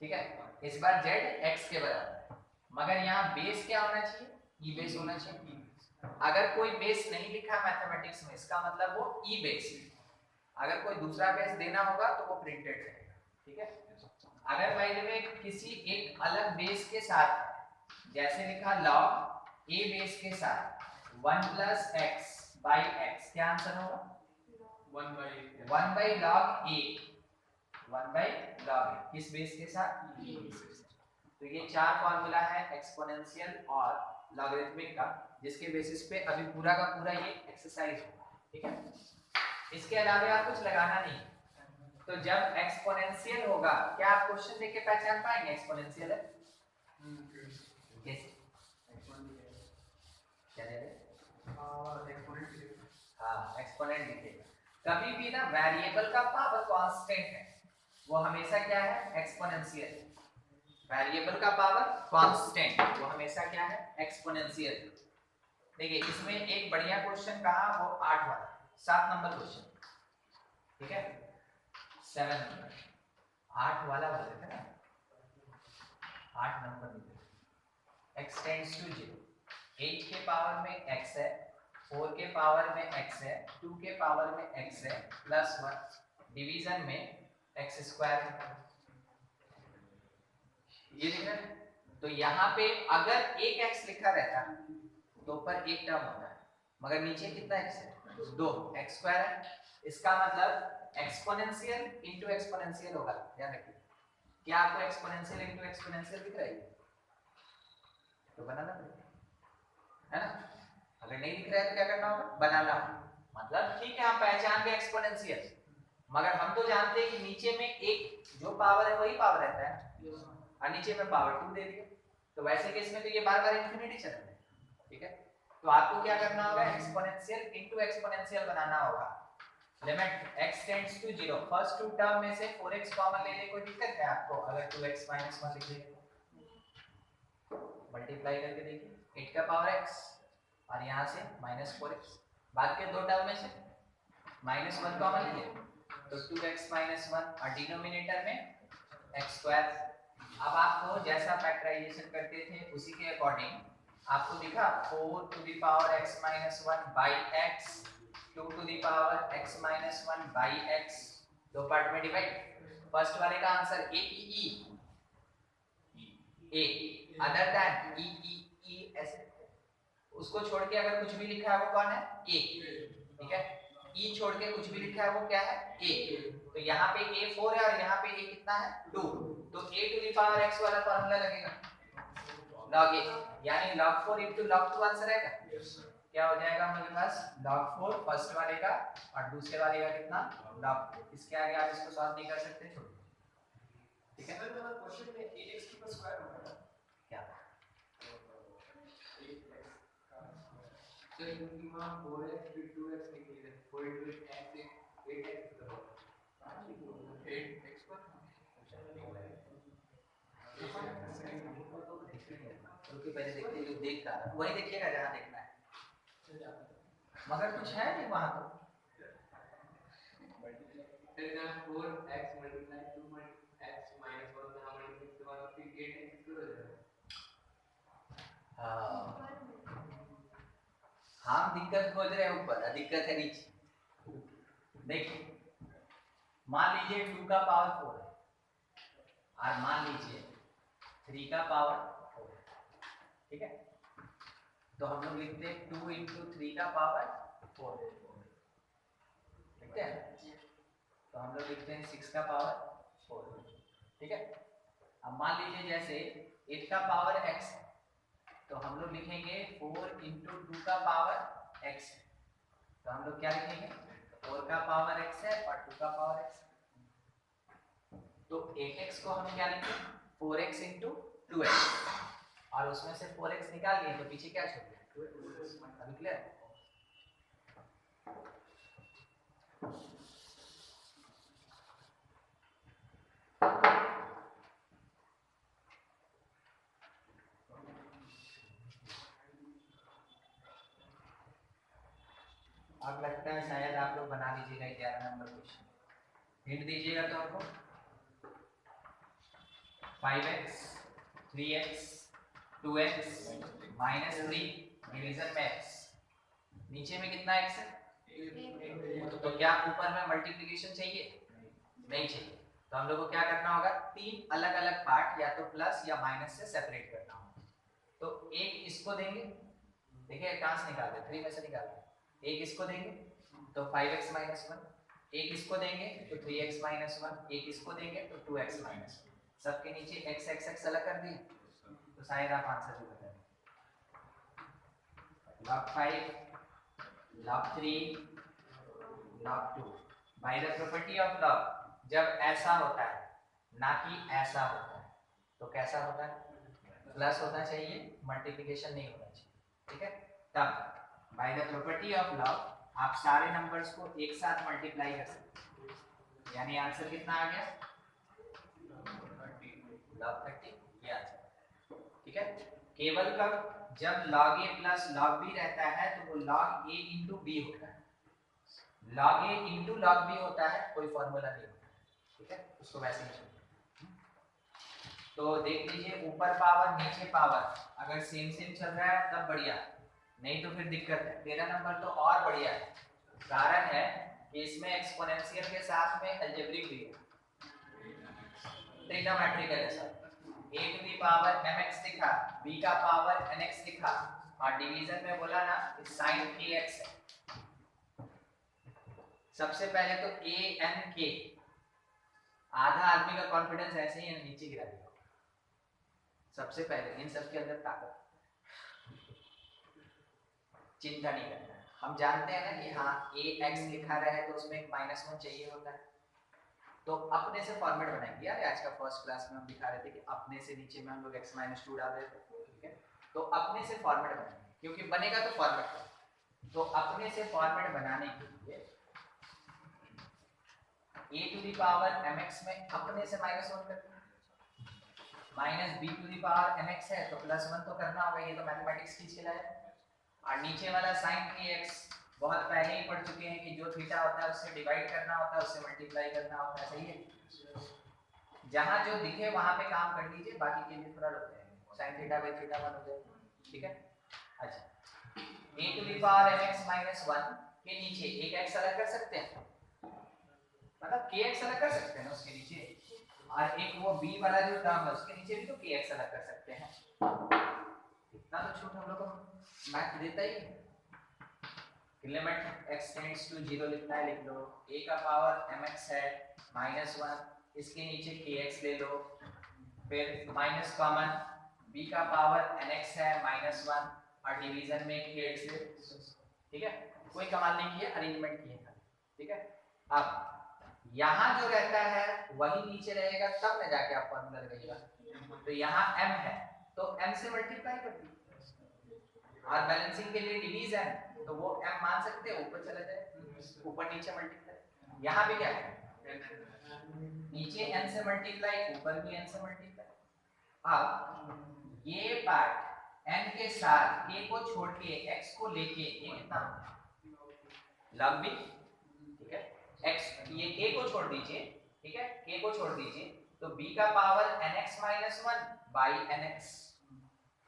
A: ठीक है, इस बार z x के बराबर है, मगर यहाँ बेस क्या होना चाहिए, e बेस होना चाहिए। अगर कोई बेस नहीं लिखा मैथमेटिक्स में इसका मतलब वो ई बेस है, अगर कोई दूसरा बेस देना होगा तो वो प्रिंटेड रहेगा। ठीक है, अगर भाई में किसी एक अलग बेस के साथ, जैसे लिखा log a बेस के साथ 1 प्लस एक्स बाई एक्स, क्या आंसर होगा 1 by log a, 1 by log a किस बेस के साथ, e बेस के साथ। तो ये चार फॉर्मूला है एक्सपोनेंशियल और लॉगरिथमिक का, जिसके बेसिस पे अभी पूरा का पूरा ये एक्सरसाइज होगा। ठीक है, इसके अलावा आप कुछ लगाना नहीं। तो जब एक्सपोनेंशियल होगा, क्या आप क्वेश्चन देख के पहचान पाएंगे एक्सपोनेंशियल है कैसे, क्या दे रहे हाँ एक्सपोनेंट दिखेगा। कभी भी ना वेरिएबल का पावर कांस्टेंट है वो हमेशा क्या है एक्सपोनेंशियल, वेरिएबल का पावर कांस्टेंट वो हमेशा क्या है एक्सपोनेंशियल। देखिए इसमें एक बढ़िया क्वेश्चन कहा वो 8 वाला 7 नंबर क्वेश्चन। ठीक है, 7 नंबर 8 वाला बोले थे ना, 8 नंबर दिखे x टेंड्स टू 0, 8 के पावर में x है, 4 के पावर में x है, 2 के पावर में x है, प्लस 1 डिवीजन में x स्क्वायर है। ये दिख रहा है। तो यहाँ पे अगर एक x लिखा रहता तो ऊपर एक टर्म होता है, मगर नीचे कितना x है 2 x स्क्वायर है। इसका मतलब एक्सपोनेंशियल इनटू एक्सपोनेंशियल होगा। ध्यान रखिए, क्या आपको एक्सपोनेंशियल इनटू एक्सपोनेंशियल दिख रहा है, तो बनाना पड़ेगा है ना। अगर नहीं दिख रहा है तो क्या करना होगा, बनाना होगा। मतलब ठीक है हम पहचान गए एक्सपोनेंशियल, मगर हम तो जानते हैं कि नीचे में एक जो पावर है वही पावर रहता है और नीचे में पावर 2 दे दिया, तो वैसे केस में तो ये बार-बार इंफिनिटी चल रहा है। ठीक है, तो आपको क्या करना होगा एक्सपोनेंशियल इनटू एक्सपोनेंशियल बनाना होगा। Limit x tends to 0, first two term में से 4x कॉमन ले ले, कोई दिक्कत है आपको अगर 2x - 1 लिख ले, मल्टीप्लाई करके देखिए 8 का पावर x और यहां से -4x, बाद के दो टर्म में से -1 कॉमन ले ले तो 2x - 1 और डिनोमिनेटर में x²। अब आपको जैसा फैक्टराइजेशन करते थे उसी के अकॉर्डिंग आपको दिखा 4 to the power x - 1 by x, 2 to the power x - 1 by x, दो पार्ट में डिवाइड। फर्स्ट वाले का answer a e e a other than e e e ऐसे, उसको छोड़ के अगर कुछ भी लिखा है वो कौन है a। ठीक है, e छोड़ के कुछ भी लिखा है वो क्या है a। तो यहाँ पे a 4 है और यहाँ पे a कितना है 2, तो a to the power x वाला फार्मूला लगेगा log a, यानी log 4 into log 2 आंसर आएगा। क्या हो जाएगा हमारे पास log 4 फर्स्ट वाले का और दूसरे वाले का कितना log 2। इसके आगे आप इसको सॉल्व नहीं कर सकते, छोड़। ठीक है, क्वेश्चन में 8x की स्क्वायर होगा क्या, तो इनका 4x फिर 2x निकलेगा, 4 into 8x तो 8x पर रुकिए पहले देखते हैं, देख रहा है वही देखिएगा जहाँ देखना है, मगर कुछ है नहीं वहाँ तो
B: फिर जब 4x मल्टीप्लाई 2x माइनस 1 यहाँ मल्टीप्लाई के बाद फिर 8x हो जाएगा।
A: हम दिक्कत खोज रहे हैं ऊपर, दिक्कत है नीचे। देखिए मान लीजिए 2 का पावर 4 है और मान लीजिए 3 का पावर 4, ठीक है। तो हम लोग लिखते हैं 2 इंटू 3 का पावर 4, लिखते हैं। तो हम लोग लिखते हैं 6 का पावर 4, ठीक है। अब मान लीजिए जैसे 8 का पावर x है, तो हम लोग लिखेंगे 4 इंटू 2 का पावर x है। तो हम लोग क्या लिखेंगे, 4 का पावर x है और 2 का पावर x है। तो 8x को हम क्या लिखें, 4x इंटू 2x, और उसमें से 4x निकाल लिए तो पीछे क्या छोड़ दिया, 2x। अभी क्लियर? अब लगता है शायद आप लोग बना लीजिएगा 11 नंबर क्वेश्चन। हिंट दीजिएगा तो आपको 5x 3x 2x minus 3 division में x, नीचे में कितना x है, तो क्या ऊपर में मल्टीप्लिकेशन चाहिए, नहीं चाहिए। तो हम लोग को क्या करना होगा, 3 अलग अलग पार्ट या तो प्लस या माइनस से सेपरेट करना होगा। तो एक इसको देंगे, देखिए कहां से निकाल दे, 3 में से निकाल दे। एक इसको देंगे तो 5x माइनस 1, एक इसको देंगे तो 3x माइनस 1, एक इसको देंगे तो 2x माइनस 1। सबके नीचे x x x अलग कर दिए, तो शायद आप आंसर भी बता दें। log 5 log 3 log 2 by the property of log, जब ऐसा होता है ना कि ऐसा होता है, तो कैसा होता है, प्लस होना चाहिए, मल्टीप्लिकेशन नहीं होना चाहिए, ठीक है। तब by the property of log आप सारे नंबर्स को एक साथ मल्टीप्लाई कर सकते हैं, यानी आंसर कितना आ गया, log 30, ये आंसर, ठीक है। केवल कब, जब log a plus log b रहता है तो वो log a इंटू b होता है, log a into log b होता है, कोई फॉर्मूला नहीं होता, ठीक है, उसको वैसे ही छोड़। तो देख लीजिए ऊपर पावर नीचे पावर अगर सेम सेम चल रहा है तब बढ़िया, नहीं तो फिर दिक्कत है। 13 नंबर तो और बढ़िया है, कारण है कि इसमें एक्सपोनेंशियल के साथ में अलजेब्रिक भी है, ट्रिग्नोमेट्रिकल है सब। a to the power mx लिखा, b का पावर nx लिखा, और डिवीजन में बोला ना कि sin kx है। सबसे पहले तो a n k, आधा आदमी का कॉन्फिडेंस ऐसे ही नीचे गिरा दिया। सबसे पहले इन सब के अंदर ताकत, चिंता नहीं करना है। हम जानते हैं ना कि हाँ a x लिखा रहे तो उसमें एक -1 चाहिए होता है, तो अपने से फॉर्मेट बनाएंगे यार। आज का फर्स्ट क्लास में हम दिखा रहे थे कि अपने से नीचे में हम लोग x-2 डाल रहे थे, ठीक है। तो अपने से फॉर्मेट बनाएंगे, क्योंकि बनेगा तो फॉर्मेट का। तो अपने से फॉर्मेट बनाने के लिए a to the power mx में अपने से -1 करते हैं, minus b to the power mx है तो +1 तो करना होगा, ये तो मैथमेटिक्स की स्किल है। और नीचे वाला sin kx बहुत पहले ही पढ़ चुके हैं कि जो थीटा होता है उससे डिवाइड करना होता है, उससे मल्टीप्लाई करना होता है, सही है। जहां जो दिखे वहां पे काम कर लीजिए, बाकी के लिए थोड़ा रुक जाएंगे, sin थीटा बाय थीटा 1 हो जाएगा, ठीक है। अच्छा, a to the power mx -1 के नीचे एक x अलग कर सकते हैं, मतलब kx अलग कर सकते हैं ना उसके नीचे, और एक वो b वाला जो टर्म है उसके नीचे भी तो kx अलग कर सकते हैं। इतना तो छूट हम लोग को मैथ देता ही है। लिमिट x टेंड्स टू 0 लिखना है, लिख लो। a का पावर mx है -1, इसके नीचे kx ले लो, फिर माइनस कॉमन, b का पावर nx है -1 और डिवीजन में kx ले, ठीक है। कोई कमाल नहीं किया, अरेंजमेंट किए था, ठीक है। अब यहाँ जो रहता है वही नीचे रहेगा, तब न जाके आप फॉर्मूला लगाइएगा। तो यहाँ m है तो m से मल्टीप्लाई कर दीजिए, और बैलेंसिंग के लिए डिवीजन तो वो m मान सकते हैं, ऊपर चले जाए, ऊपर नीचे मल्टीप्लाई। यहाँ पे क्या है, नीचे n से मल्टीप्लाई, ऊपर भी n से मल्टीप्लाई। अब ये पार्ट n के साथ k को छोड़ के x को लेके ये कितना log b, ठीक है। x ये k को छोड़ दीजिए, ठीक है, k को छोड़ दीजिए, तो b का power nx minus 1 by nx,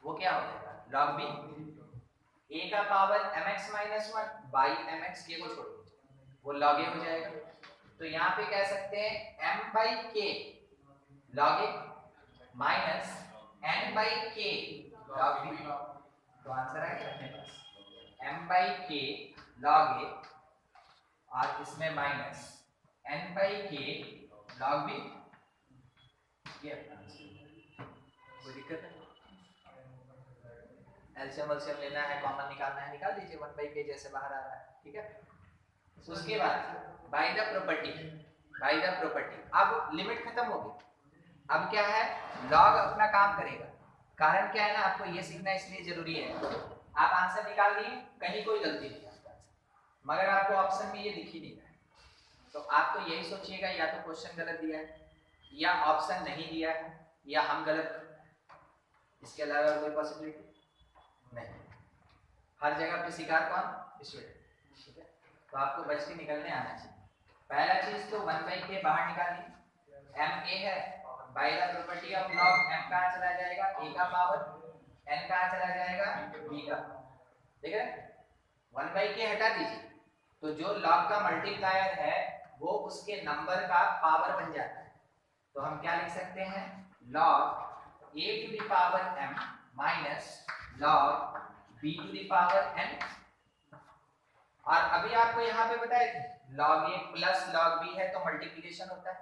A: वो क्या हो जाएगा log b, a का power mx minus 1 by mx, k को छोड़ दीजिए, वो log a हो जाएगा। तो यहाँ पे कह सकते हैं m by k log a minus n by k log b, तो आंसर आ गया अपने पास m by k log a और इसमें minus n by k log b, ये अपना आंसर। कोई दिक्कत है? एलसीएम एलसीएम लेना है, कॉमन निकालना है, निकाल दीजिए, 1 बाई k जैसे बाहर आ रहा है, ठीक है। उसके बाद by the property, by the property, अब लिमिट खत्म हो गई, अब क्या है लॉग अपना काम करेगा। कारण क्या है ना, आपको ये सीखना इसलिए जरूरी है, आप आंसर निकाल लिए, कहीं कोई गलती नहीं है आपका, मगर आपको ऑप्शन में ये दिख ही नहीं रहा है, तो आप तो यही सोचिएगा या तो क्वेश्चन गलत दिया है, या ऑप्शन नहीं दिया है, या हम गलत, इसके अलावा कोई पॉसिबिलिटी नहीं। हर जगह पे शिकार कौन? स्टूडेंट, ठीक है। तो आपको बच के निकलने आना चाहिए। पहला चीज तो 1 बाई के बाहर निकालिए, m a है, by the property of log m कहाँ चला जाएगा, a का पावर, n कहाँ चला जाएगा, b का, ठीक है। 1 बाई के हटा दीजिए, तो जो लॉग का मल्टीप्लायर है वो उसके नंबर का पावर बन जाता है, तो हम क्या लिख सकते हैं log a to the power m minus log b to the power n। और अभी आपको यहाँ पे बताया log a plus log b है तो मल्टीप्लिकेशन होता है,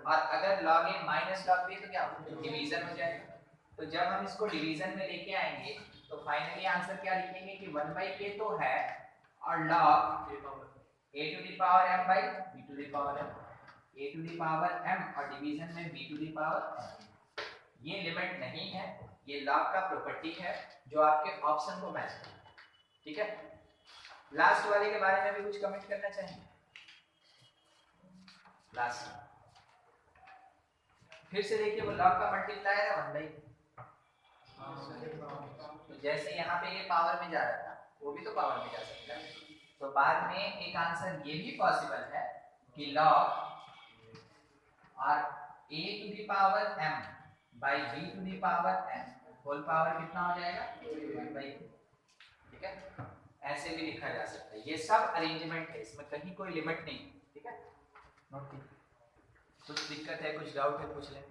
A: और अगर log a minus log b तो क्या होगा, डिवीजन हो जाएगा। तो जब हम इसको डिवीजन में लेके आएंगे तो फाइनली आंसर क्या लिखेंगे कि 1 बाई k तो है, और log a to the power m by b to the power m, a to the power m और डिवीजन में b to the power m। ये लिमिट नहीं है, ये लॉग का प्रॉपर्टी है जो आपके ऑप्शन को मैच करता है, ठीक है। लास्ट वाले के बारे में भी कुछ कमेंट करना चाहेंगे? लास्ट फिर से देखिए, वो लॉग का मल्टीप्लायर है 1 बाई, तो जैसे यहाँ पे ये पावर में जा रहा था वो भी तो पावर में जा सकता है, तो बाद में एक आंसर ये भी पॉसिबल है कि लॉग और a to the power m by b to the power n whole power कितना हो जाएगा 1 बाई, ठीक है। ऐसे भी लिखा जा सकता है, ये सब अरेंजमेंट है, इसमें कहीं कोई लिमिट नहीं, ठीक है। नोट कीजिए, कुछ दिक्कत है, कुछ डाउट है, पूछ लें।